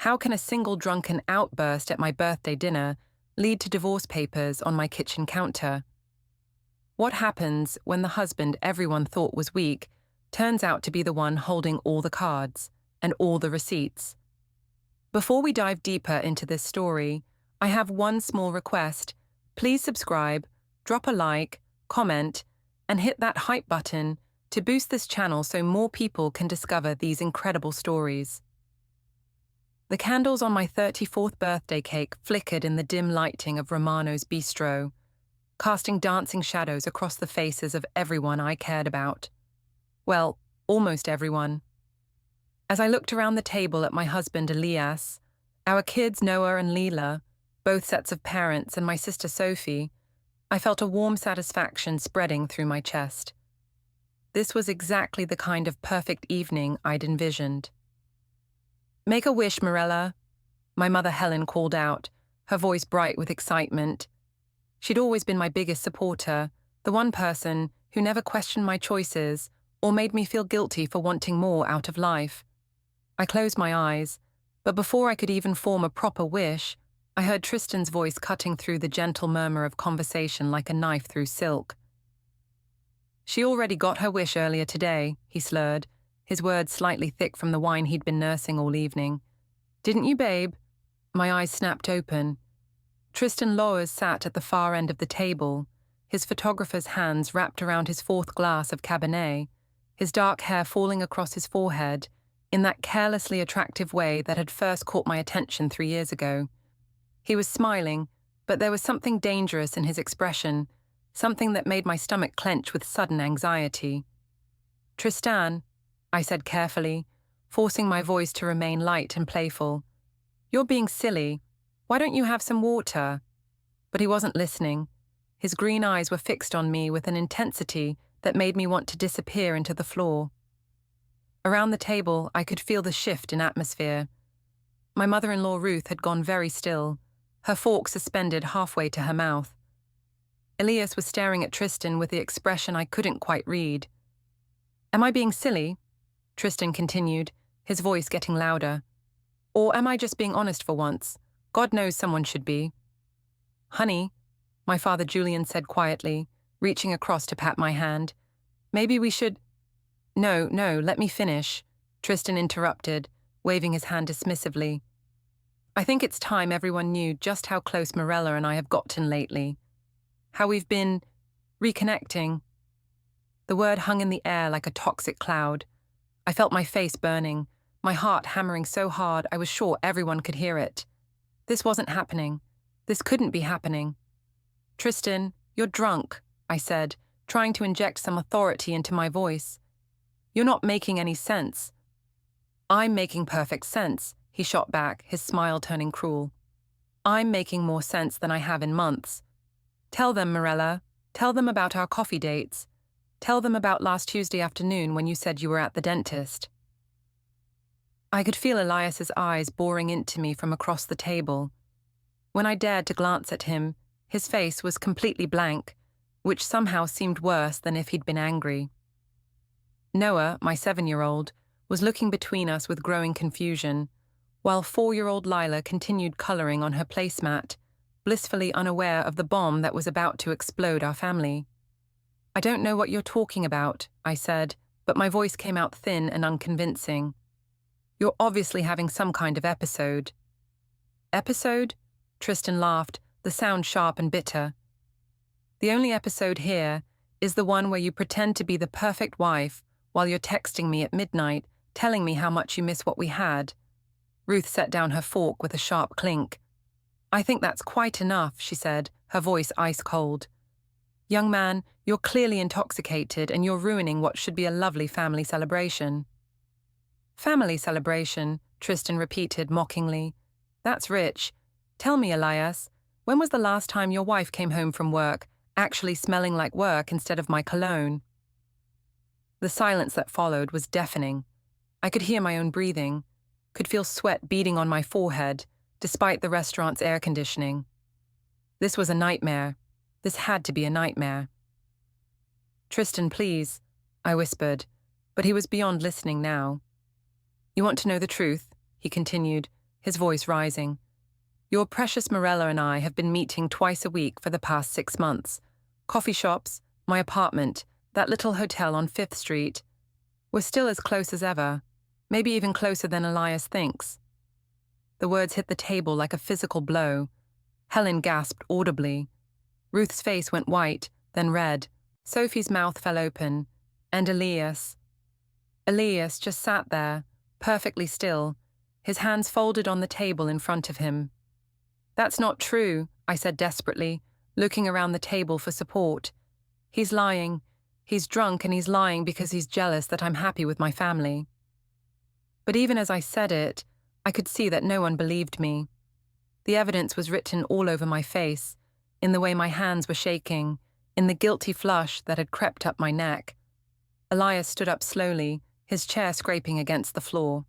How can a single drunken outburst at my birthday dinner lead to divorce papers on my kitchen counter? What happens when the husband everyone thought was weak turns out to be the one holding all the cards and all the receipts? Before we dive deeper into this story, I have one small request. Please subscribe, drop a like, comment, and hit that hype button to boost this channel so more people can discover these incredible stories. The candles on my 34th birthday cake flickered in the dim lighting of Romano's bistro, casting dancing shadows across the faces of everyone I cared about. Well, almost everyone. As I looked around the table at my husband Elias, our kids Noah and Leela, both sets of parents, and my sister Sophie, I felt a warm satisfaction spreading through my chest. This was exactly the kind of perfect evening I'd envisioned. "Make a wish, Mirella," my mother Helen called out, her voice bright with excitement. She'd always been my biggest supporter, the one person who never questioned my choices or made me feel guilty for wanting more out of life. I closed my eyes, but before I could even form a proper wish, I heard Tristan's voice cutting through the gentle murmur of conversation like a knife through silk. "She already got her wish earlier today," he slurred, his words slightly thick from the wine he'd been nursing all evening. "Didn't you, babe?" My eyes snapped open. Tristan Loers sat at the far end of the table, his photographer's hands wrapped around his fourth glass of Cabernet, his dark hair falling across his forehead in that carelessly attractive way that had first caught my attention 3 years ago. He was smiling, but there was something dangerous in his expression, something that made my stomach clench with sudden anxiety. "Tristan," I said carefully, forcing my voice to remain light and playful. "You're being silly. Why don't you have some water?" But he wasn't listening. His green eyes were fixed on me with an intensity that made me want to disappear into the floor. Around the table, I could feel the shift in atmosphere. My mother-in-law Ruth had gone very still, her fork suspended halfway to her mouth. Elias was staring at Tristan with the expression I couldn't quite read. "Am I being silly?" Tristan continued, his voice getting louder. "Or am I just being honest for once? God knows someone should be." "Honey," my father Julian said quietly, reaching across to pat my hand. "Maybe we should—" No, let me finish," Tristan interrupted, waving his hand dismissively. "I think it's time everyone knew just how close Mirella and I have gotten lately. How we've been reconnecting." The word hung in the air like a toxic cloud. I felt my face burning, my heart hammering so hard I was sure everyone could hear it. This wasn't happening. This couldn't be happening. "Tristan, you're drunk," I said, trying to inject some authority into my voice. "You're not making any sense." "I'm making perfect sense," he shot back, his smile turning cruel. "I'm making more sense than I have in months. Tell them, Mirella. Tell them about our coffee dates. Tell them about last Tuesday afternoon when you said you were at the dentist." I could feel Elias's eyes boring into me from across the table. When I dared to glance at him, his face was completely blank, which somehow seemed worse than if he'd been angry. Noah, my 7-year-old, was looking between us with growing confusion, while 4-year-old Lila continued coloring on her placemat, blissfully unaware of the bomb that was about to explode our family. "I don't know what you're talking about," I said, but my voice came out thin and unconvincing. "You're obviously having some kind of episode." "Episode?" Tristan laughed, the sound sharp and bitter. "The only episode here is the one where you pretend to be the perfect wife while you're texting me at midnight, telling me how much you miss what we had." Ruth set down her fork with a sharp clink. "I think that's quite enough," she said, her voice ice cold. "Young man, you're clearly intoxicated and you're ruining what should be a lovely family celebration." "Family celebration," Tristan repeated mockingly. "That's rich. Tell me, Elias, when was the last time your wife came home from work, actually smelling like work instead of my cologne?" The silence that followed was deafening. I could hear my own breathing, could feel sweat beading on my forehead, despite the restaurant's air conditioning. This was a nightmare. This had to be a nightmare. "Tristan, please," I whispered, but he was beyond listening now. "You want to know the truth?" he continued, his voice rising. Your precious Mirella and I have been meeting twice a week for the past 6 months. Coffee shops, my apartment, that little hotel on 5th Street. We're still as close as ever, maybe even closer than Elias thinks. The words hit the table like a physical blow. Helen gasped audibly. Ruth's face went white, then red. Sophie's mouth fell open. And Elias just sat there, perfectly still, his hands folded on the table in front of him. That's not true, I said desperately, looking around the table for support. He's lying. He's drunk and he's lying because he's jealous that I'm happy with my family. But even as I said it, I could see that no one believed me. The evidence was written all over my face, in the way my hands were shaking, in the guilty flush that had crept up my neck. Elias stood up slowly, his chair scraping against the floor.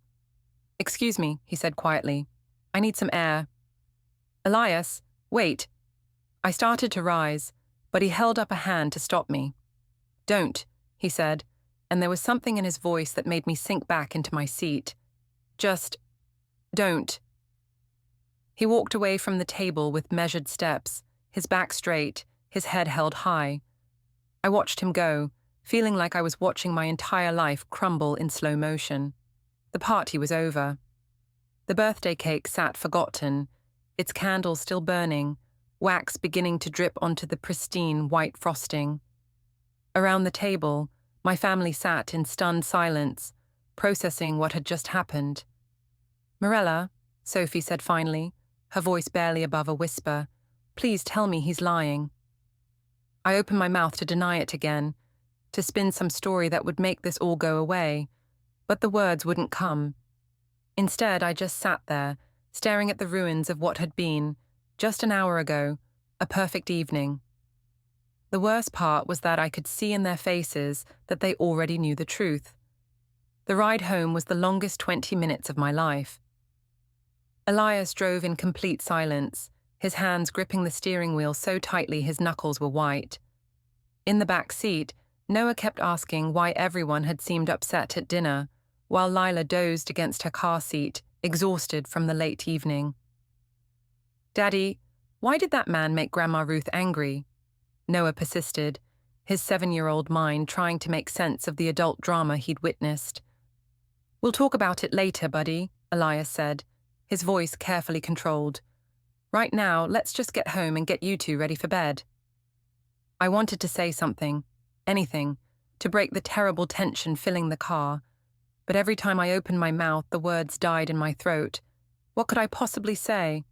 Excuse me, he said quietly. I need some air. Elias, wait. I started to rise, but he held up a hand to stop me. Don't, he said, and there was something in his voice that made me sink back into my seat. Just don't. He walked away from the table with measured steps, his back straight, his head held high. I watched him go, feeling like I was watching my entire life crumble in slow motion. The party was over. The birthday cake sat forgotten, its candles still burning, wax beginning to drip onto the pristine white frosting. Around the table, my family sat in stunned silence, processing what had just happened. Mirella, Sophie said finally, her voice barely above a whisper, please tell me he's lying. I opened my mouth to deny it again, to spin some story that would make this all go away, but the words wouldn't come. Instead, I just sat there, staring at the ruins of what had been, just an hour ago, a perfect evening. The worst part was that I could see in their faces that they already knew the truth. The ride home was the longest 20 minutes of my life. Elias drove in complete silence, his hands gripping the steering wheel so tightly his knuckles were white. In the back seat, Noah kept asking why everyone had seemed upset at dinner, while Lila dozed against her car seat, exhausted from the late evening. Daddy, why did that man make Grandma Ruth angry? Noah persisted, his 7-year-old mind trying to make sense of the adult drama he'd witnessed. We'll talk about it later, buddy, Elias said, his voice carefully controlled. Right now, let's just get home and get you two ready for bed. I wanted to say something, anything, to break the terrible tension filling the car, but every time I opened my mouth, the words died in my throat. What could I possibly say?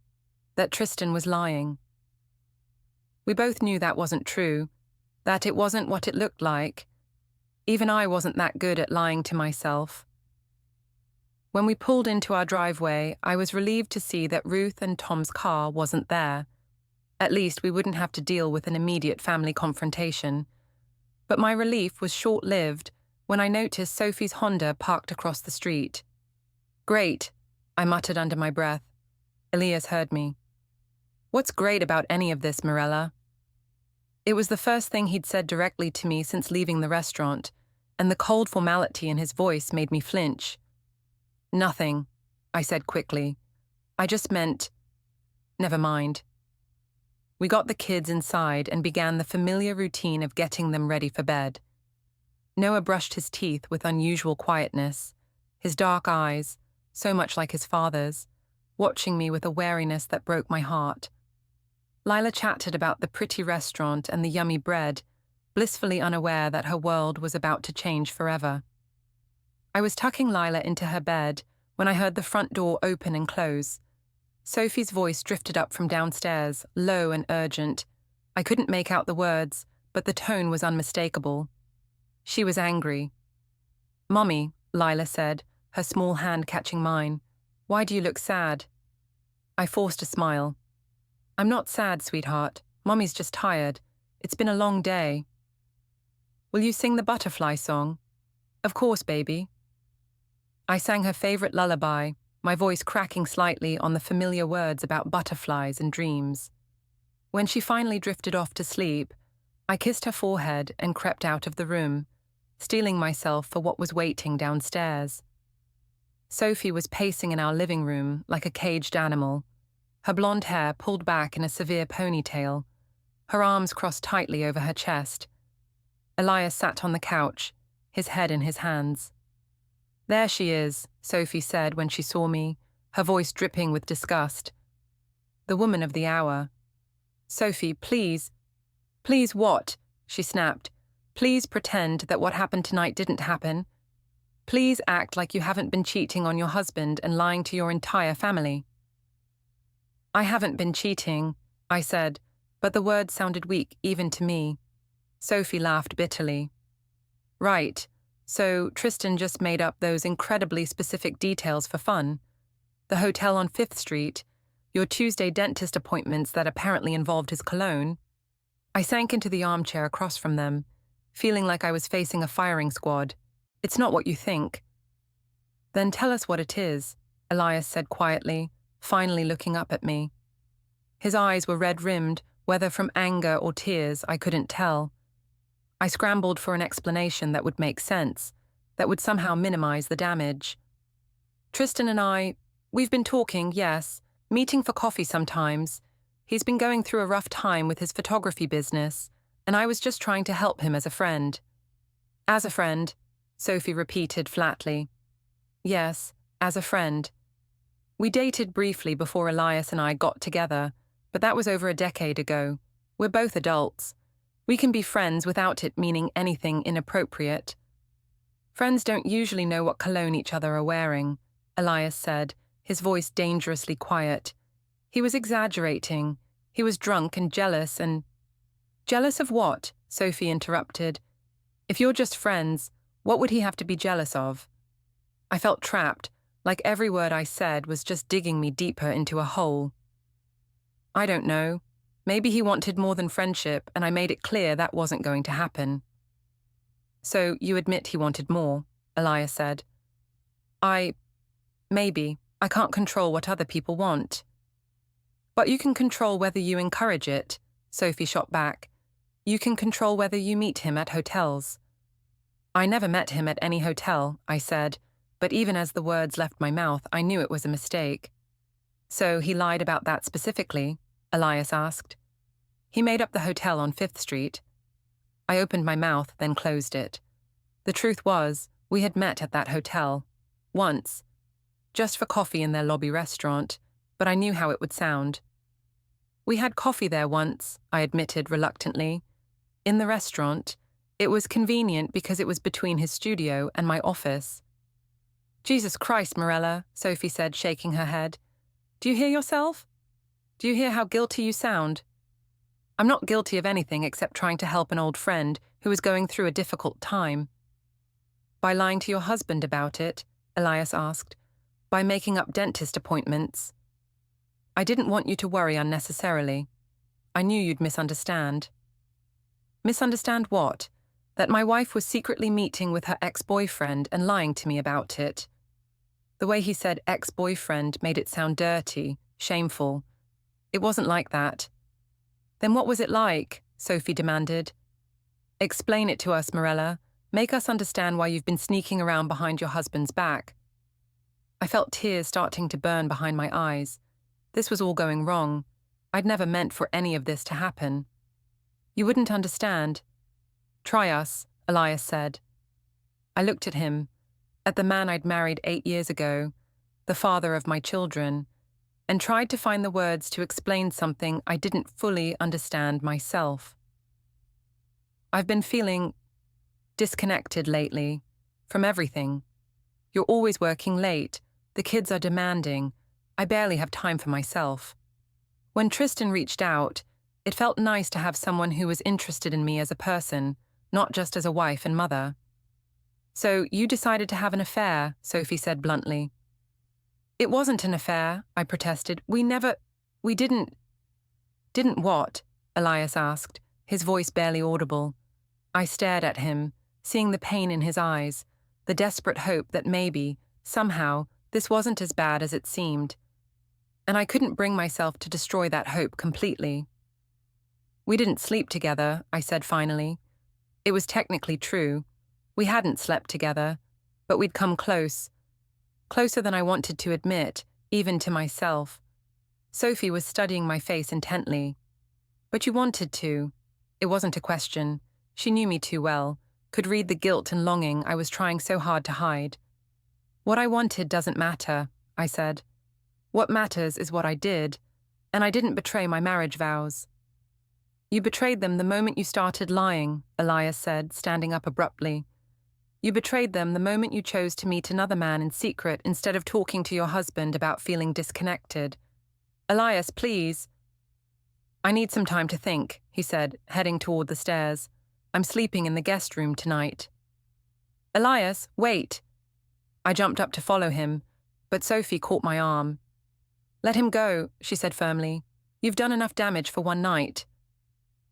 That Tristan was lying. We both knew that wasn't true, that it wasn't what it looked like. Even I wasn't that good at lying to myself. When we pulled into our driveway, I was relieved to see that Ruth and Tom's car wasn't there. At least we wouldn't have to deal with an immediate family confrontation. But my relief was short-lived when I noticed Sophie's Honda parked across the street. Great, I muttered under my breath. Elias heard me. What's great about any of this, Mirella? It was the first thing he'd said directly to me since leaving the restaurant, and the cold formality in his voice made me flinch. Nothing, I said quickly. I just meant, never mind. We got the kids inside and began the familiar routine of getting them ready for bed. Noah brushed his teeth with unusual quietness, his dark eyes, so much like his father's, watching me with a wariness that broke my heart. Lila chatted about the pretty restaurant and the yummy bread, blissfully unaware that her world was about to change forever. I was tucking Lila into her bed when I heard the front door open and close. Sophie's voice drifted up from downstairs, low and urgent. I couldn't make out the words, but the tone was unmistakable. She was angry. "Mommy," Lila said, her small hand catching mine, "why do you look sad?" I forced a smile. "I'm not sad, sweetheart. Mommy's just tired. It's been a long day." "Will you sing the butterfly song?" "Of course, baby." I sang her favorite lullaby, my voice cracking slightly on the familiar words about butterflies and dreams. When she finally drifted off to sleep, I kissed her forehead and crept out of the room, steeling myself for what was waiting downstairs. Sophie was pacing in our living room like a caged animal, her blonde hair pulled back in a severe ponytail, her arms crossed tightly over her chest. Elias sat on the couch, his head in his hands. "There she is," Sophie said when she saw me, her voice dripping with disgust. "The woman of the hour." "Sophie, please." "Please what?" she snapped. "Please pretend that what happened tonight didn't happen. Please act like you haven't been cheating on your husband and lying to your entire family." "I haven't been cheating," I said, but the words sounded weak even to me. Sophie laughed bitterly. "Right, so Tristan just made up those incredibly specific details for fun. The hotel on 5th Street, your Tuesday dentist appointments that apparently involved his cologne." I sank into the armchair across from them, feeling like I was facing a firing squad. "It's not what you think." "Then tell us what it is," Elias said quietly, finally looking up at me. His eyes were red-rimmed, whether from anger or tears, I couldn't tell. I scrambled for an explanation that would make sense, that would somehow minimize the damage. "Tristan and we've been talking, yes, meeting for coffee sometimes. He's been going through a rough time with his photography business, and I was just trying to help him as a friend." "As a friend," Sophie repeated flatly. "Yes, as a friend. We dated briefly before Elias and I got together, but that was over a decade ago. We're both adults. We can be friends without it meaning anything inappropriate." "Friends don't usually know what cologne each other are wearing," Elias said, his voice dangerously quiet. He was exaggerating. He was drunk and jealous and— "Jealous of what?" Sophie interrupted. "If you're just friends, what would he have to be jealous of?" I felt trapped, like every word I said was just digging me deeper into a hole. "I don't know. Maybe he wanted more than friendship, and I made it clear that wasn't going to happen." "So you admit he wanted more," Elias said. Maybe. I can't control what other people want." "But you can control whether you encourage it," Sophie shot back. "You can control whether you meet him at hotels." "I never met him at any hotel," I said, but even as the words left my mouth, I knew it was a mistake. "So he lied about that specifically?" Elias asked. "He made up the hotel on 5th Street." I opened my mouth, then closed it. The truth was, we had met at that hotel. Once. Just for coffee in their lobby restaurant, but I knew how it would sound. "We had coffee there once," I admitted reluctantly. "In the restaurant. It was convenient because it was between his studio and my office." "Jesus Christ, Mirella," Sophie said, shaking her head. "Do you hear yourself? Do you hear how guilty you sound?" "I'm not guilty of anything except trying to help an old friend who is going through a difficult time." "By lying to your husband about it?" Elias asked. "By making up dentist appointments?" "I didn't want you to worry unnecessarily. I knew you'd misunderstand." "Misunderstand what?" "That my wife was secretly meeting with her ex-boyfriend and lying to me about it." The way he said ex-boyfriend made it sound dirty, shameful. It wasn't like that. "Then what was it like?" Sophie demanded. "Explain it to us, Mirella. Make us understand why you've been sneaking around behind your husband's back." I felt tears starting to burn behind my eyes. This was all going wrong. I'd never meant for any of this to happen. "You wouldn't understand." "Try us," Elias said. I looked at him, at the man I'd married 8 years ago, the father of my children, and tried to find the words to explain something I didn't fully understand myself. "I've been feeling disconnected lately, from everything. You're always working late, the kids are demanding, I barely have time for myself. When Tristan reached out, it felt nice to have someone who was interested in me as a person, not just as a wife and mother." "So you decided to have an affair," Sophie said bluntly. "It wasn't an affair," I protested. We didn't." "Didn't what?" Elias asked, his voice barely audible. I stared at him, seeing the pain in his eyes, the desperate hope that maybe, somehow, this wasn't as bad as it seemed. And I couldn't bring myself to destroy that hope completely. "We didn't sleep together," I said finally. It was technically true. We hadn't slept together, but we'd come close closer than I wanted to admit, even to myself. Sophie was studying my face intently. But you wanted to. It wasn't a question. She knew me too well, could read the guilt and longing I was trying so hard to hide. What I wanted doesn't matter, I said. What matters is what I did, and I didn't betray my marriage vows. You betrayed them the moment you started lying, Elias said, standing up abruptly. You betrayed them the moment you chose to meet another man in secret instead of talking to your husband about feeling disconnected. Elias, please. I need some time to think, he said, heading toward the stairs. I'm sleeping in the guest room tonight. Elias, wait. I jumped up to follow him, but Sophie caught my arm. Let him go, she said firmly. You've done enough damage for one night.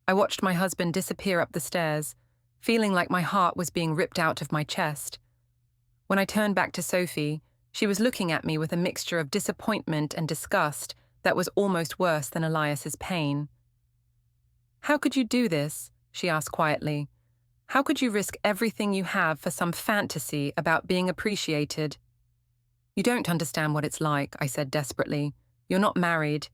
I watched my husband disappear up the stairs, feeling like my heart was being ripped out of my chest. When I turned back to Sophie, she was looking at me with a mixture of disappointment and disgust that was almost worse than Elias's pain. How could you do this? She asked quietly. How could you risk everything you have for some fantasy about being appreciated? You don't understand what it's like, I said desperately. You're not married.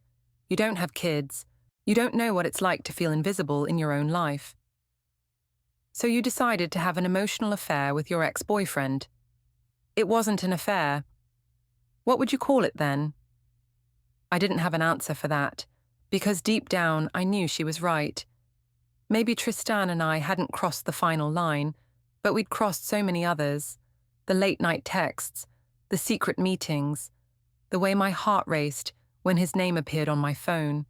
You don't have kids. You don't know what it's like to feel invisible in your own life. So you decided to have an emotional affair with your ex-boyfriend. It wasn't an affair. What would you call it then? I didn't have an answer for that, because deep down I knew she was right. Maybe Tristan and I hadn't crossed the final line, but we'd crossed so many others. The late-night texts, the secret meetings, the way my heart raced when his name appeared on my phone,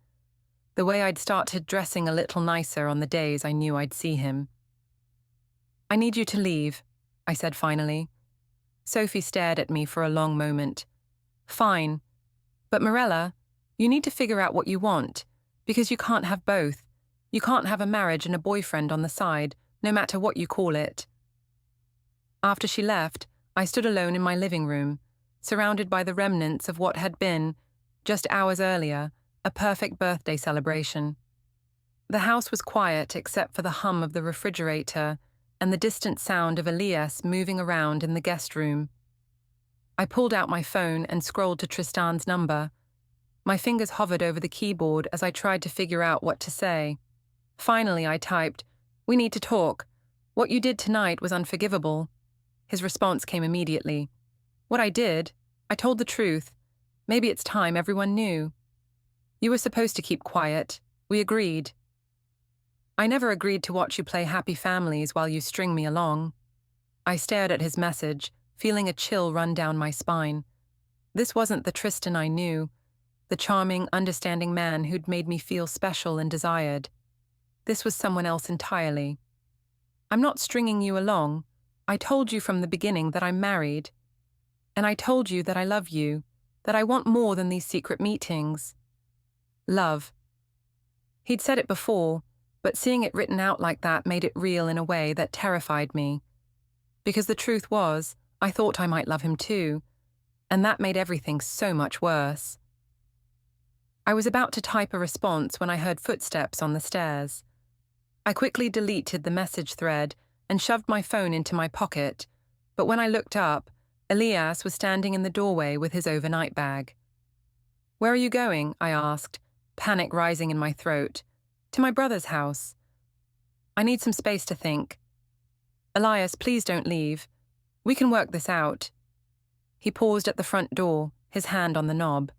the way I'd started dressing a little nicer on the days I knew I'd see him. I need you to leave, I said finally. Sophie stared at me for a long moment. Fine. But Mirella, you need to figure out what you want, because you can't have both. You can't have a marriage and a boyfriend on the side, no matter what you call it. After she left, I stood alone in my living room, surrounded by the remnants of what had been, just hours earlier, a perfect birthday celebration. The house was quiet except for the hum of the refrigerator and the distant sound of Elias moving around in the guest room. I pulled out my phone and scrolled to Tristan's number. My fingers hovered over the keyboard as I tried to figure out what to say. Finally, I typed, "We need to talk. What you did tonight was unforgivable." His response came immediately. "What I did? I told the truth. Maybe it's time everyone knew. You were supposed to keep quiet. We agreed." "I never agreed to watch you play happy families while you string me along." I stared at his message, feeling a chill run down my spine. This wasn't the Tristan I knew, the charming, understanding man who'd made me feel special and desired. This was someone else entirely. "I'm not stringing you along. I told you from the beginning that I'm married. And I told you that I love you, that I want more than these secret meetings." Love. He'd said it before, but seeing it written out like that made it real in a way that terrified me. Because the truth was, I thought I might love him too, and that made everything so much worse. I was about to type a response when I heard footsteps on the stairs. I quickly deleted the message thread and shoved my phone into my pocket, but when I looked up, Elias was standing in the doorway with his overnight bag. "Where are you going?" I asked, panic rising in my throat. "To my brother's house. I need some space to think." "Elias, please don't leave. We can work this out." He paused at the front door, his hand on the knob.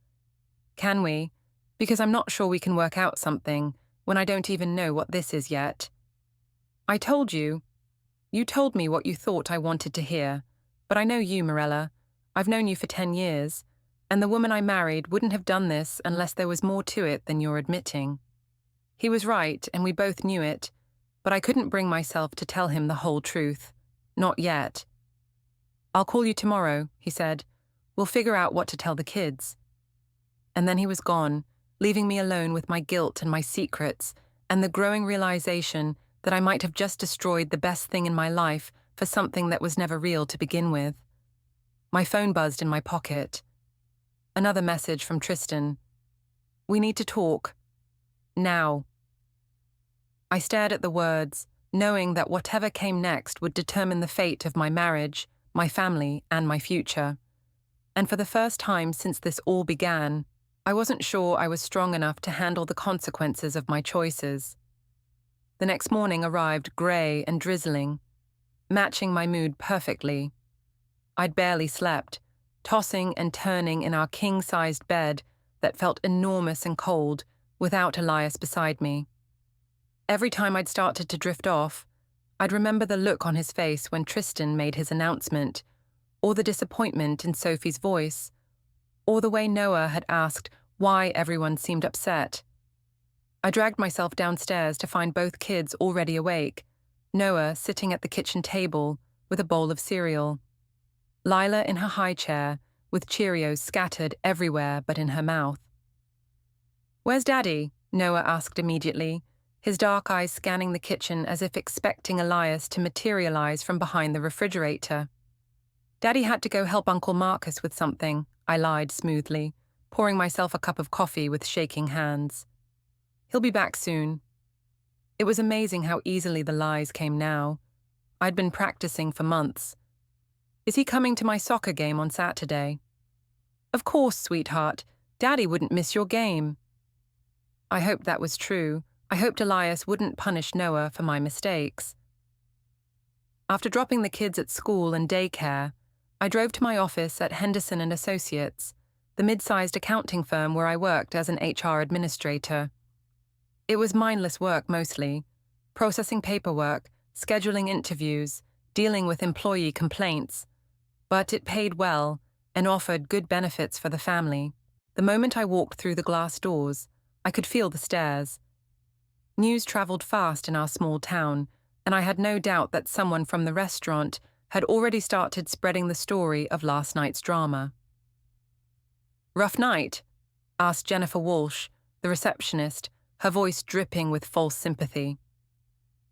"Can we? Because I'm not sure we can work out something when I don't even know what this is yet." "I told you. You told me what you thought I wanted to hear, but I know you, Mirella. I've known you for 10 years, and the woman I married wouldn't have done this unless there was more to it than you're admitting." He was right, and we both knew it, but I couldn't bring myself to tell him the whole truth. Not yet. "I'll call you tomorrow," he said. "We'll figure out what to tell the kids." And then he was gone, leaving me alone with my guilt and my secrets, and the growing realization that I might have just destroyed the best thing in my life for something that was never real to begin with. My phone buzzed in my pocket. Another message from Tristan. "We need to talk. Now." I stared at the words, knowing that whatever came next would determine the fate of my marriage, my family, and my future. and for the first time since this all began, I wasn't sure I was strong enough to handle the consequences of my choices. The next morning arrived grey and drizzling, matching my mood perfectly. I'd barely slept, tossing and turning in our king-sized bed that felt enormous and cold without Elias beside me. Every time I'd started to drift off, I'd remember the look on his face when Tristan made his announcement, or the disappointment in Sophie's voice, or the way Noah had asked why everyone seemed upset. I dragged myself downstairs to find both kids already awake, Noah sitting at the kitchen table with a bowl of cereal, Lila in her high chair with Cheerios scattered everywhere but in her mouth. "Where's Daddy?" Noah asked immediately, his dark eyes scanning the kitchen as if expecting Elias to materialize from behind the refrigerator. "Daddy had to go help Uncle Marcus with something," I lied smoothly, pouring myself a cup of coffee with shaking hands. "He'll be back soon." It was amazing how easily the lies came now. I'd been practicing for months. "Is he coming to my soccer game on Saturday?" "Of course, sweetheart. Daddy wouldn't miss your game." I hoped that was true. I hoped Elias wouldn't punish Noah for my mistakes. After dropping the kids at school and daycare, I drove to my office at Henderson & Associates, the mid-sized accounting firm where I worked as an HR administrator. It was mindless work mostly, processing paperwork, scheduling interviews, dealing with employee complaints, but it paid well and offered good benefits for the family. The moment I walked through the glass doors, I could feel the stares. News traveled fast in our small town, and I had no doubt that someone from the restaurant had already started spreading the story of last night's drama. "Rough night?" asked Jennifer Walsh, the receptionist, her voice dripping with false sympathy.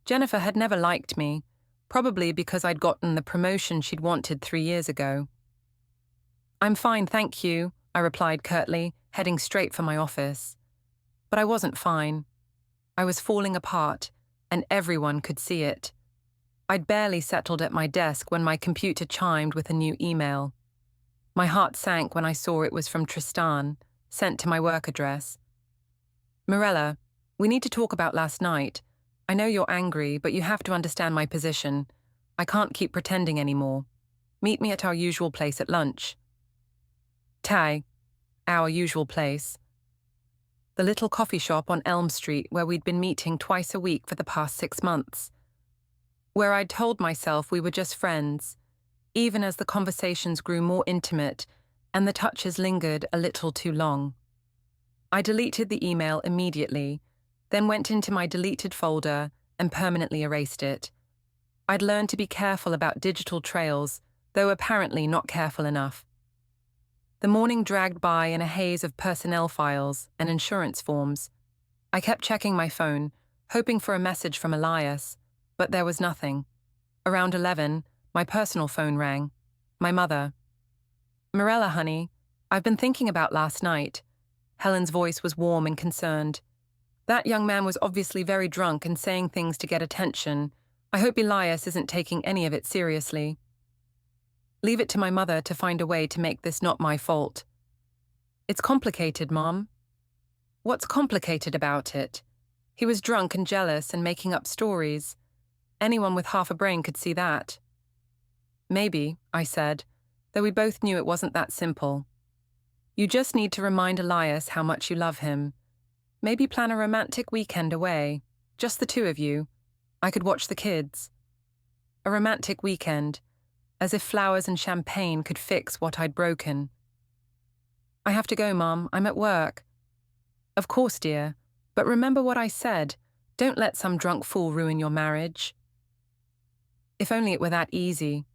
Jennifer had never liked me, probably because I'd gotten the promotion she'd wanted 3 years ago. "I'm fine, thank you," I replied curtly, heading straight for my office. But I wasn't fine. I was falling apart, and everyone could see it. I'd barely settled at my desk when my computer chimed with a new email. My heart sank when I saw it was from Tristan, sent to my work address. "Mirella, we need to talk about last night. I know you're angry, but you have to understand my position. I can't keep pretending anymore. Meet me at our usual place at lunch." "Tai, our usual place." The little coffee shop on Elm Street where we'd been meeting twice a week for the past 6 months. Where I'd told myself we were just friends, even as the conversations grew more intimate and the touches lingered a little too long. I deleted the email immediately, then went into my deleted folder and permanently erased it. I'd learned to be careful about digital trails, though apparently not careful enough. The morning dragged by in a haze of personnel files and insurance forms. I kept checking my phone, hoping for a message from Elias, but there was nothing. Around 11, my personal phone rang. My mother. "Mirella, honey, I've been thinking about last night." Helen's voice was warm and concerned. "That young man was obviously very drunk and saying things to get attention. I hope Elias isn't taking any of it seriously." Leave it to my mother to find a way to make this not my fault. "It's complicated, Mom." "What's complicated about it? He was drunk and jealous and making up stories. Anyone with half a brain could see that." "Maybe," I said, though we both knew it wasn't that simple. "You just need to remind Elias how much you love him. Maybe plan a romantic weekend away, just the two of you. I could watch the kids." A romantic weekend, as if flowers and champagne could fix what I'd broken. "I have to go, Mom. I'm at work." "Of course, dear. But remember what I said. Don't let some drunk fool ruin your marriage." If only it were that easy.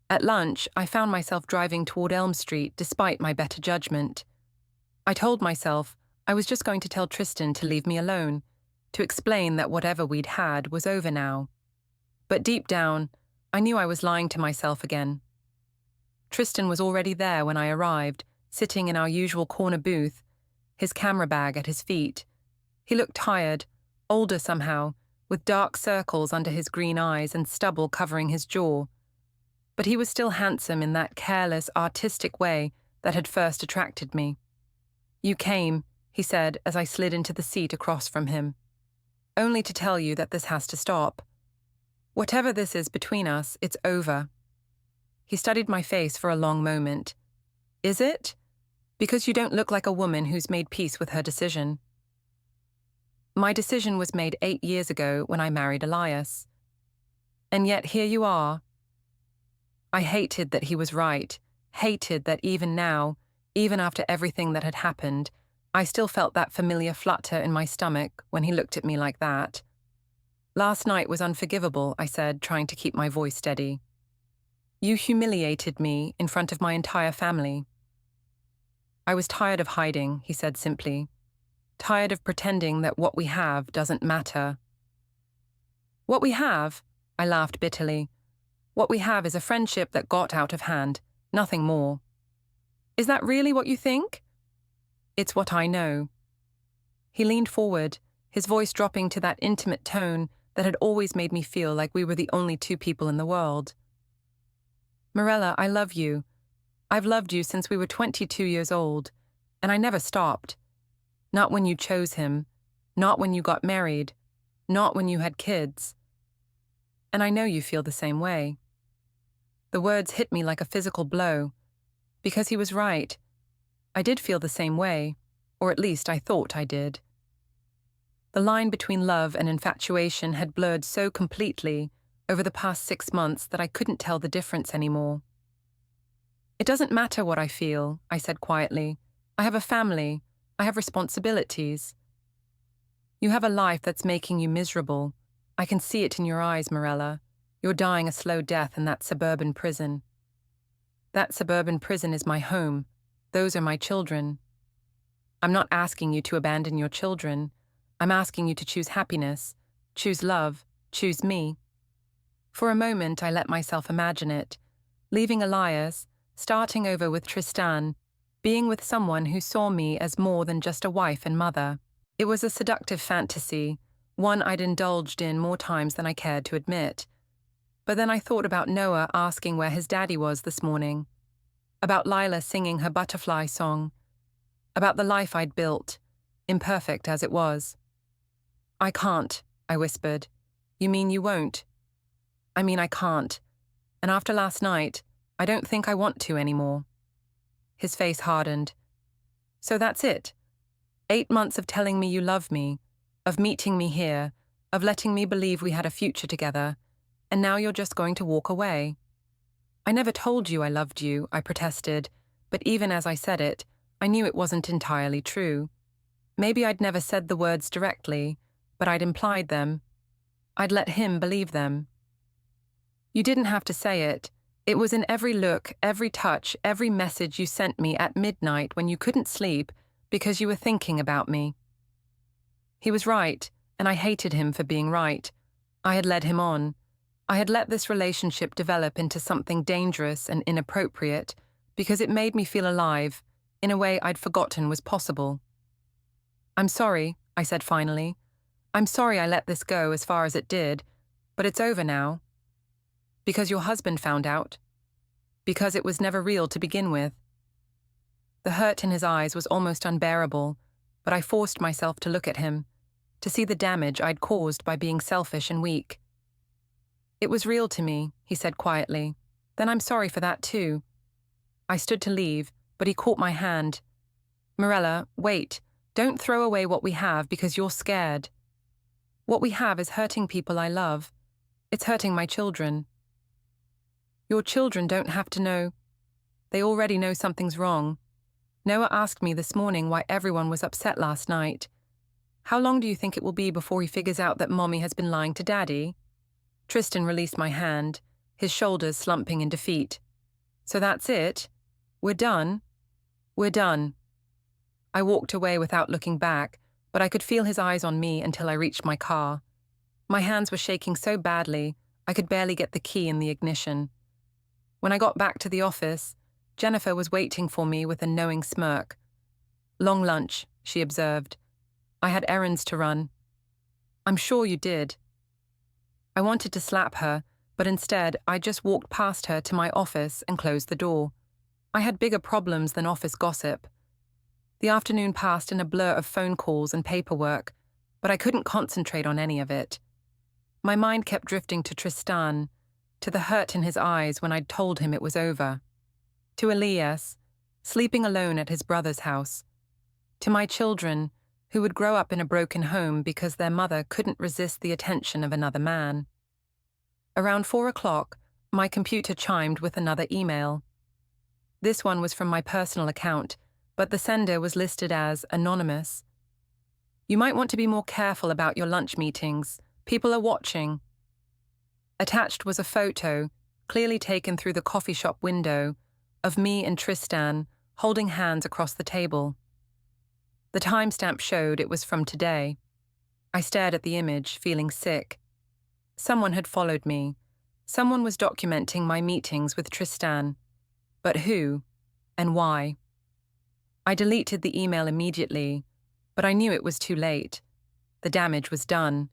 At lunch, I found myself driving toward Elm Street despite my better judgment. I told myself I was just going to tell Tristan to leave me alone, to explain that whatever we'd had was over now. But deep down, I knew I was lying to myself again. Tristan was already there when I arrived, sitting in our usual corner booth, his camera bag at his feet. He looked tired, older somehow, with dark circles under his green eyes and stubble covering his jaw. But he was still handsome in that careless, artistic way that had first attracted me. "You came," he said as I slid into the seat across from him, "only to tell you that this has to stop. Whatever this is between us, it's over." He studied my face for a long moment. "Is it? Because you don't look like a woman who's made peace with her decision." "My decision was made 8 years ago when I married Elias. And yet here you are." I hated that he was right, hated that even now, even after everything that had happened, I still felt that familiar flutter in my stomach when he looked at me like that. "Last night was unforgivable," I said, trying to keep my voice steady. "You humiliated me in front of my entire family." "I was tired of hiding," he said simply. "Tired of pretending that what we have doesn't matter." "What we have?" I laughed bitterly. "What we have is a friendship that got out of hand, nothing more." "Is that really what you think?" "It's what I know." He leaned forward, his voice dropping to that intimate tone that had always made me feel like we were the only two people in the world. "Mirella, I love you. I've loved you since we were 22 years old, and I never stopped. Not when you chose him, not when you got married, not when you had kids. And I know you feel the same way." The words hit me like a physical blow. Because he was right. I did feel the same way, or at least I thought I did. The line between love and infatuation had blurred so completely over the past 6 months that I couldn't tell the difference anymore. "It doesn't matter what I feel," I said quietly. "I have a family. I have responsibilities." "You have a life that's making you miserable. I can see it in your eyes, Mirella. You're dying a slow death in that suburban prison." "That suburban prison is my home. Those are my children." "I'm not asking you to abandon your children. I'm asking you to choose happiness, choose love, choose me." For a moment, I let myself imagine it, leaving Elias, starting over with Tristan, being with someone who saw me as more than just a wife and mother. It was a seductive fantasy, one I'd indulged in more times than I cared to admit. But then I thought about Noah asking where his daddy was this morning, about Lila singing her butterfly song, about the life I'd built, imperfect as it was. "I can't," I whispered. "You mean you won't?" "I mean I can't. And after last night, I don't think I want to anymore." His face hardened. "So that's it? 8 months of telling me you love me, of meeting me here, of letting me believe we had a future together, and now you're just going to walk away?" "I never told you I loved you," I protested, but even as I said it, I knew it wasn't entirely true. Maybe I'd never said the words directly, but I'd implied them. I'd let him believe them. "You didn't have to say it. It was in every look, every touch, every message you sent me at midnight when you couldn't sleep because you were thinking about me." He was right, and I hated him for being right. I had led him on. I had let this relationship develop into something dangerous and inappropriate because it made me feel alive, in a way I'd forgotten was possible. "I'm sorry," I said finally. "I'm sorry I let this go as far as it did, but it's over now." "Because your husband found out?" "Because it was never real to begin with." The hurt in his eyes was almost unbearable, but I forced myself to look at him, to see the damage I'd caused by being selfish and weak. "It was real to me," he said quietly. "Then I'm sorry for that too." I stood to leave, but he caught my hand. "Mirella, wait. Don't throw away what we have because you're scared. What we have is hurting people I love. It's hurting my children." "Your children don't have to know. They already know something's wrong. Noah asked me this morning why everyone was upset last night. How long do you think it will be before he figures out that Mommy has been lying to Daddy?" Tristan released my hand, his shoulders slumping in defeat. "So that's it? We're done?" "We're done." I walked away without looking back, but I could feel his eyes on me until I reached my car. My hands were shaking so badly, I could barely get the key in the ignition. When I got back to the office, Jennifer was waiting for me with a knowing smirk. "Long lunch," she observed. "I had errands to run." "I'm sure you did." I wanted to slap her, but instead I just walked past her to my office and closed the door. I had bigger problems than office gossip. The afternoon passed in a blur of phone calls and paperwork, but I couldn't concentrate on any of it. My mind kept drifting to Tristan, to the hurt in his eyes when I'd told him it was over, to Elias, sleeping alone at his brother's house, to my children, who would grow up in a broken home because their mother couldn't resist the attention of another man. Around 4 o'clock, my computer chimed with another email. This one was from my personal account, but the sender was listed as anonymous. You might want to be more careful about your lunch meetings. People are watching. Attached was a photo, clearly taken through the coffee shop window, of me and Tristan holding hands across the table. The timestamp showed it was from today. I stared at the image, feeling sick. Someone had followed me. Someone was documenting my meetings with Tristan. But who? And why? I deleted the email immediately, but I knew it was too late. The damage was done.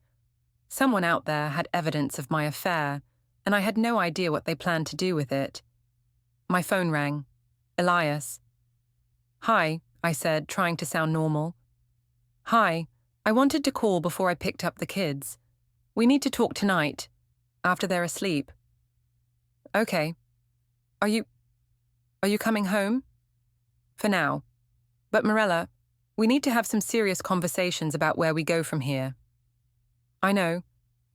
Someone out there had evidence of my affair, and I had no idea what they planned to do with it. My phone rang. Elias. "Hi," I said, trying to sound normal. "Hi, I wanted to call before I picked up the kids. We need to talk tonight, after they're asleep." "Okay. Are you coming home?" "For now. But Mirella, we need to have some serious conversations about where we go from here." "I know.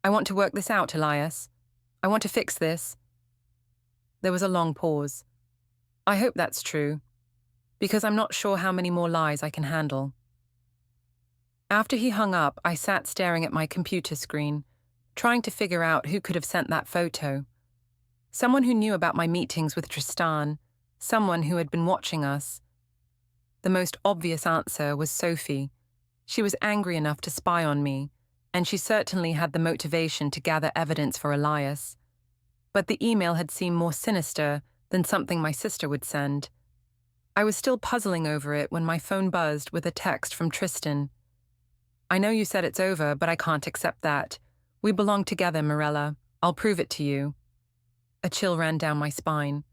I want to work this out, Elias. I want to fix this." There was a long pause. "I hope that's true, because I'm not sure how many more lies I can handle." After he hung up, I sat staring at my computer screen, trying to figure out who could have sent that photo. Someone who knew about my meetings with Tristan, someone who had been watching us. The most obvious answer was Sophie. She was angry enough to spy on me, and she certainly had the motivation to gather evidence for Elias. But the email had seemed more sinister than something my sister would send. I was still puzzling over it when my phone buzzed with a text from Tristan. "I know you said it's over, but I can't accept that. We belong together, Mirella. I'll prove it to you." A chill ran down my spine.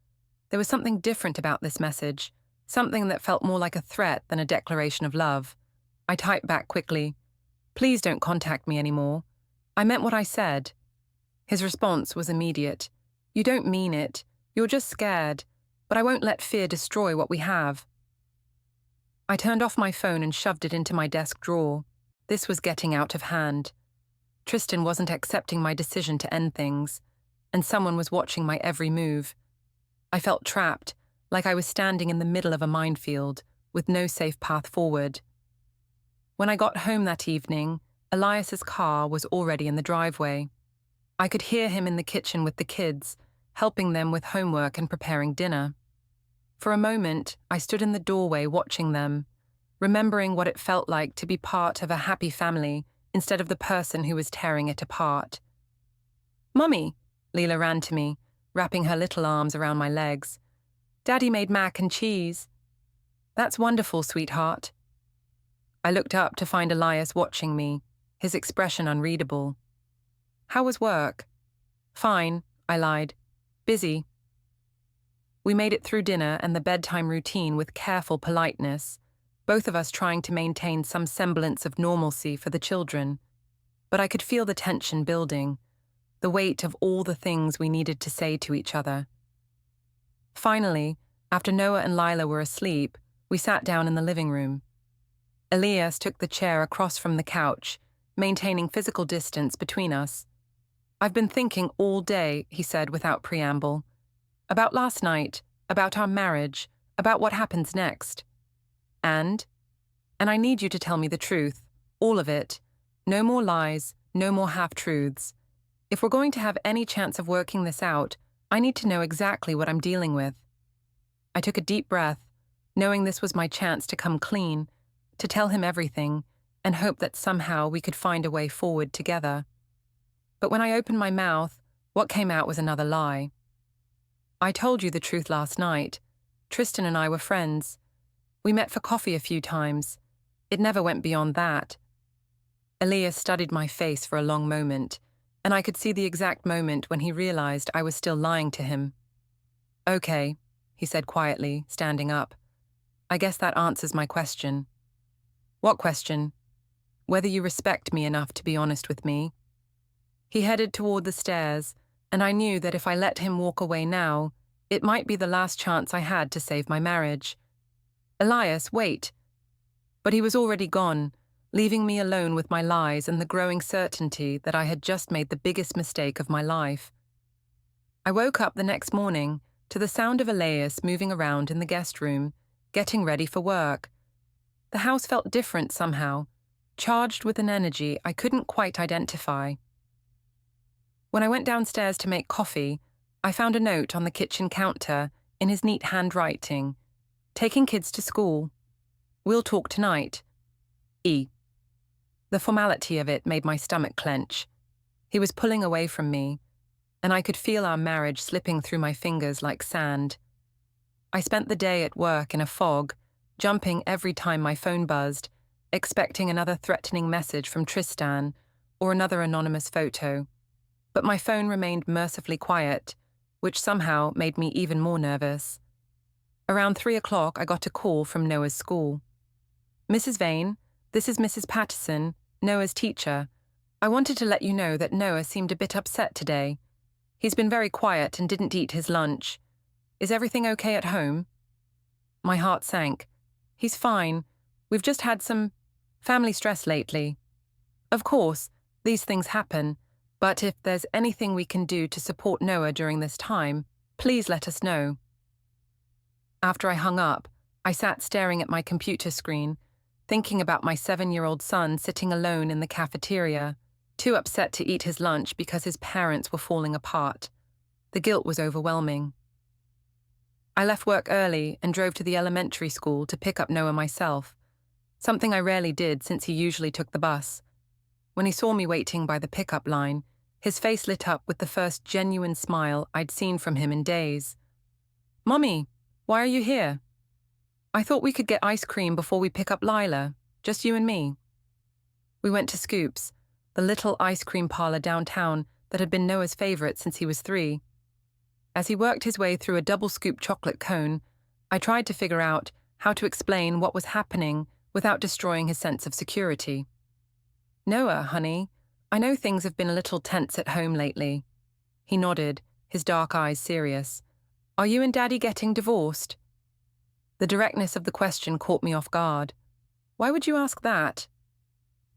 There was something different about this message, something that felt more like a threat than a declaration of love. I typed back quickly, "Please don't contact me anymore. I meant what I said." His response was immediate. "You don't mean it. You're just scared. But I won't let fear destroy what we have." I turned off my phone and shoved it into my desk drawer. This was getting out of hand. Tristan wasn't accepting my decision to end things, and someone was watching my every move. I felt trapped, like I was standing in the middle of a minefield, with no safe path forward. When I got home that evening, Elias's car was already in the driveway. I could hear him in the kitchen with the kids, helping them with homework and preparing dinner. For a moment, I stood in the doorway watching them, remembering what it felt like to be part of a happy family instead of the person who was tearing it apart. "Mummy," Leela ran to me, wrapping her little arms around my legs. "Daddy made mac and cheese." "That's wonderful, sweetheart." I looked up to find Elias watching me, his expression unreadable. "How was work?" "Fine," I lied. "Busy." We made it through dinner and the bedtime routine with careful politeness, both of us trying to maintain some semblance of normalcy for the children. But I could feel the tension building, the weight of all the things we needed to say to each other. Finally, after Noah and Lila were asleep, we sat down in the living room. Elias took the chair across from the couch, maintaining physical distance between us. "I've been thinking all day," he said without preamble. "About last night, about our marriage, about what happens next. And I need you to tell me the truth, all of it. No more lies, no more half-truths. If we're going to have any chance of working this out, I need to know exactly what I'm dealing with." I took a deep breath, knowing this was my chance to come clean, to tell him everything, and hope that somehow we could find a way forward together. But when I opened my mouth, what came out was another lie. "I told you the truth last night. Tristan and I were friends. We met for coffee a few times. It never went beyond that." Elias studied my face for a long moment, and I could see the exact moment when he realized I was still lying to him. "Okay," he said quietly, standing up. I guess that answers my question. What question? Whether you respect me enough to be honest with me. He headed toward the stairs, and I knew that if I let him walk away now, it might be the last chance I had to save my marriage. Elias, wait. But he was already gone, leaving me alone with my lies and the growing certainty that I had just made the biggest mistake of my life. I woke up the next morning to the sound of Elias moving around in the guest room, getting ready for work. The house felt different somehow, charged with an energy I couldn't quite identify. When I went downstairs to make coffee, I found a note on the kitchen counter in his neat handwriting. Taking kids to school. We'll talk tonight. E. The formality of it made my stomach clench. He was pulling away from me, and I could feel our marriage slipping through my fingers like sand. I spent the day at work in a fog, jumping every time my phone buzzed, expecting another threatening message from Tristan or another anonymous photo. But my phone remained mercifully quiet, which somehow made me even more nervous. Around 3 o'clock, I got a call from Noah's school. Mrs. Vane, this is Mrs. Patterson, Noah's teacher. I wanted to let you know that Noah seemed a bit upset today. He's been very quiet and didn't eat his lunch. Is everything okay at home? My heart sank. He's fine. We've just had some family stress lately. Of course, these things happen, but if there's anything we can do to support Noah during this time, please let us know. After I hung up, I sat staring at my computer screen, thinking about my 7-year-old son sitting alone in the cafeteria, too upset to eat his lunch because his parents were falling apart. The guilt was overwhelming. I left work early and drove to the elementary school to pick up Noah myself, something I rarely did since he usually took the bus. When he saw me waiting by the pickup line, his face lit up with the first genuine smile I'd seen from him in days. Mommy, why are you here? I thought we could get ice cream before we pick up Lila, just you and me. We went to Scoops, the little ice cream parlor downtown that had been Noah's favorite since he was 3. As he worked his way through a double-scoop chocolate cone, I tried to figure out how to explain what was happening without destroying his sense of security. Noah, honey, I know things have been a little tense at home lately. He nodded, his dark eyes serious. Are you and Daddy getting divorced? The directness of the question caught me off guard. Why would you ask that?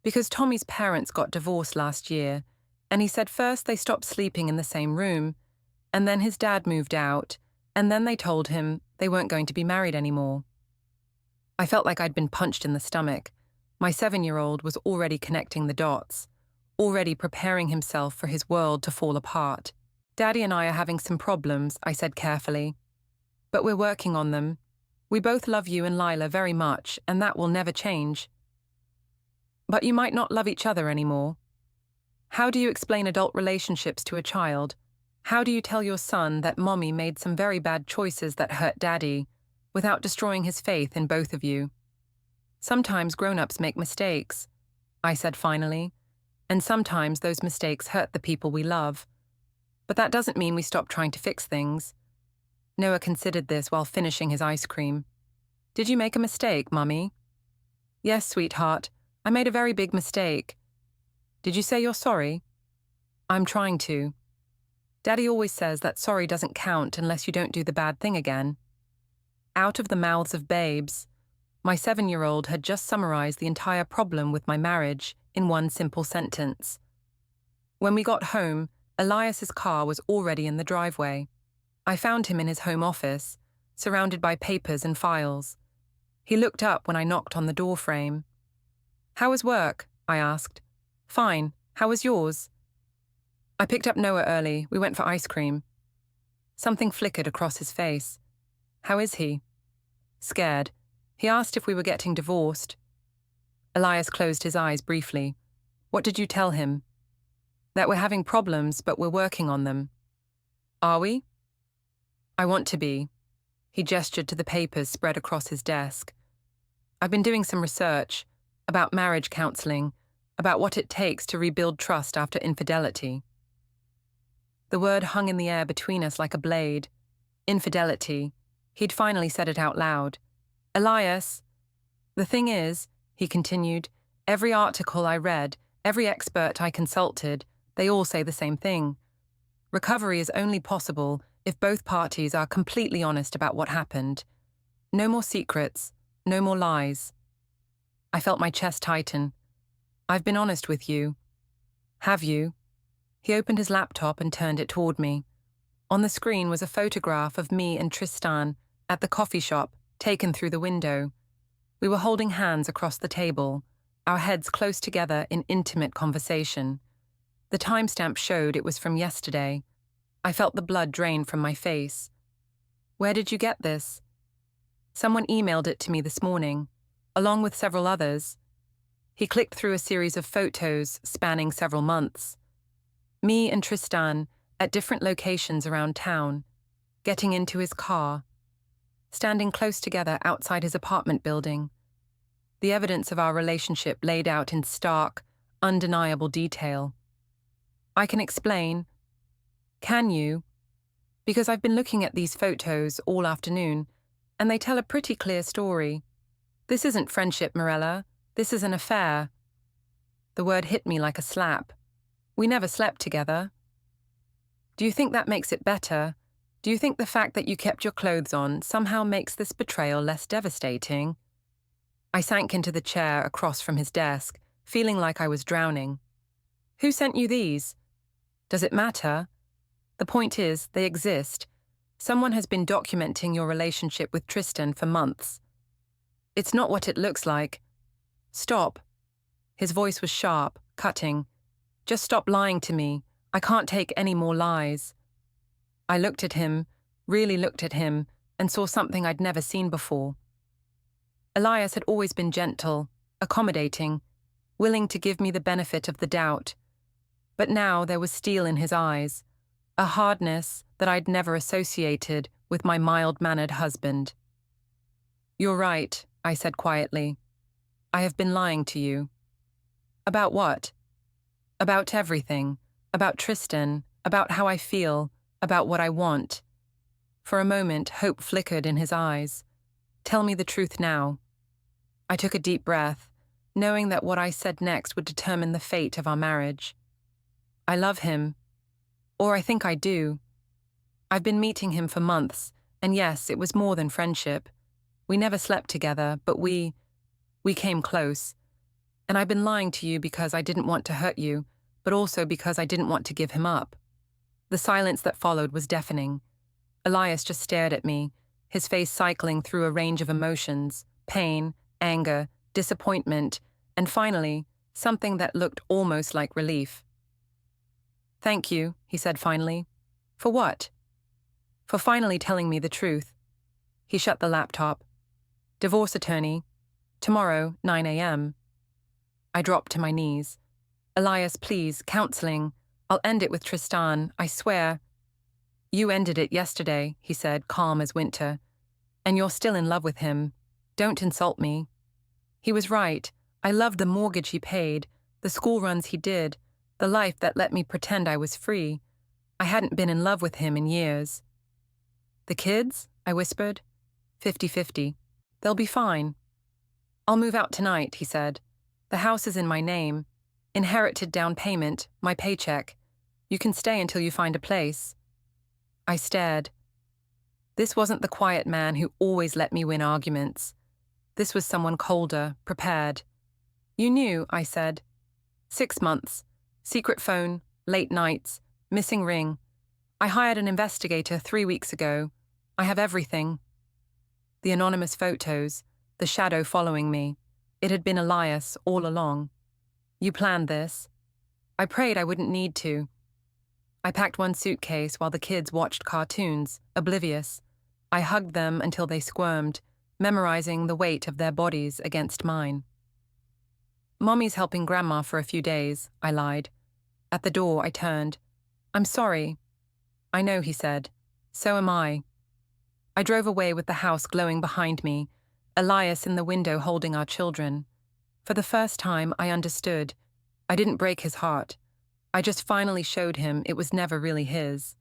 Because Tommy's parents got divorced last year, and he said first they stopped sleeping in the same room, and then his dad moved out, and then they told him they weren't going to be married anymore. I felt like I'd been punched in the stomach. My 7-year-old was already connecting the dots, already preparing himself for his world to fall apart. Daddy and I are having some problems, I said carefully. But we're working on them. We both love you and Lila very much, and that will never change. But you might not love each other anymore. How do you explain adult relationships to a child? How do you tell your son that Mommy made some very bad choices that hurt Daddy, without destroying his faith in both of you? Sometimes grown-ups make mistakes, I said finally, and sometimes those mistakes hurt the people we love. But that doesn't mean we stop trying to fix things. Noah considered this while finishing his ice cream. Did you make a mistake, Mummy? Yes, sweetheart, I made a very big mistake. Did you say you're sorry? I'm trying to. Daddy always says that sorry doesn't count unless you don't do the bad thing again. Out of the mouths of babes, my 7-year-old had just summarized the entire problem with my marriage in one simple sentence. When we got home, Elias's car was already in the driveway. I found him in his home office, surrounded by papers and files. He looked up when I knocked on the door frame. How was work? I asked. Fine. How was yours? I picked up Noah early. We went for ice cream. Something flickered across his face. How is he? Scared. He asked if we were getting divorced. Elias closed his eyes briefly. What did you tell him? That we're having problems, but we're working on them. Are we? I want to be. He gestured to the papers spread across his desk. I've been doing some research about marriage counseling, about what it takes to rebuild trust after infidelity. The word hung in the air between us like a blade. Infidelity. He'd finally said it out loud. "Elias, the thing is," he continued, "every article I read, every expert I consulted, they all say the same thing. Recovery is only possible if both parties are completely honest about what happened. No more secrets, no more lies." I felt my chest tighten. "I've been honest with you." "Have you?" He opened his laptop and turned it toward me. On the screen was a photograph of me and Tristan at the coffee shop, taken through the window. We were holding hands across the table, our heads close together in intimate conversation. The timestamp showed it was from yesterday. I felt the blood drain from my face. "Where did you get this?" "Someone emailed it to me this morning, along with several others." He clicked through a series of photos spanning several months. Me and Tristan at different locations around town, getting into his car, standing close together outside his apartment building. The evidence of our relationship laid out in stark, undeniable detail. "I can explain." "Can you?" "Because I've been looking at these photos all afternoon, and they tell a pretty clear story. This isn't friendship, Mirella. This is an affair." The word hit me like a slap. "We never slept together." "Do you think that makes it better? Do you think the fact that you kept your clothes on somehow makes this betrayal less devastating?" I sank into the chair across from his desk, feeling like I was drowning. "Who sent you these?" "Does it matter? The point is, they exist. Someone has been documenting your relationship with Tristan for months. It's not what it looks like." "Stop." His voice was sharp, cutting. "Just stop lying to me. I can't take any more lies." I looked at him, really looked at him, and saw something I'd never seen before. Elias had always been gentle, accommodating, willing to give me the benefit of the doubt. But now there was steel in his eyes, a hardness that I'd never associated with my mild-mannered husband. "You're right," I said quietly. "I have been lying to you." "About what?" "About everything. About Tristan, about how I feel, about what I want." For a moment, hope flickered in his eyes. "Tell me the truth now." I took a deep breath, knowing that what I said next would determine the fate of our marriage. "I love him. Or I think I do. I've been meeting him for months, and yes, it was more than friendship. We never slept together, but we came close. And I've been lying to you because I didn't want to hurt you, but also because I didn't want to give him up." The silence that followed was deafening. Elias just stared at me, his face cycling through a range of emotions: pain, anger, disappointment, and finally, something that looked almost like relief. "Thank you," he said finally. "For what?" "For finally telling me the truth." He shut the laptop. "Divorce attorney. Tomorrow, 9 a.m. I dropped to my knees. "Elias, please, counseling. I'll end it with Tristan, I swear." "You ended it yesterday," he said, calm as winter. "And you're still in love with him. Don't insult me." He was right. I loved the mortgage he paid, the school runs he did, the life that let me pretend I was free. I hadn't been in love with him in years. "The kids?" I whispered. 50-50. "They'll be fine." "I'll move out tonight," he said. "The house is in my name. Inherited down payment, my paycheck. You can stay until you find a place." I stared. This wasn't the quiet man who always let me win arguments. This was someone colder, prepared. "You knew," I said. 6 months. Secret phone, late nights, missing ring. I hired an investigator 3 weeks ago. I have everything." The anonymous photos, the shadow following me. It had been Elias all along. "You planned this." I prayed I wouldn't need to. I packed one suitcase while the kids watched cartoons, oblivious. I hugged them until they squirmed, memorizing the weight of their bodies against mine. "Mommy's helping Grandma for a few days," I lied. At the door, I turned. "I'm sorry." "I know," he said. "So am I." I drove away with the house glowing behind me, Elias in the window holding our children. For the first time, I understood. I didn't break his heart. I just finally showed him it was never really his.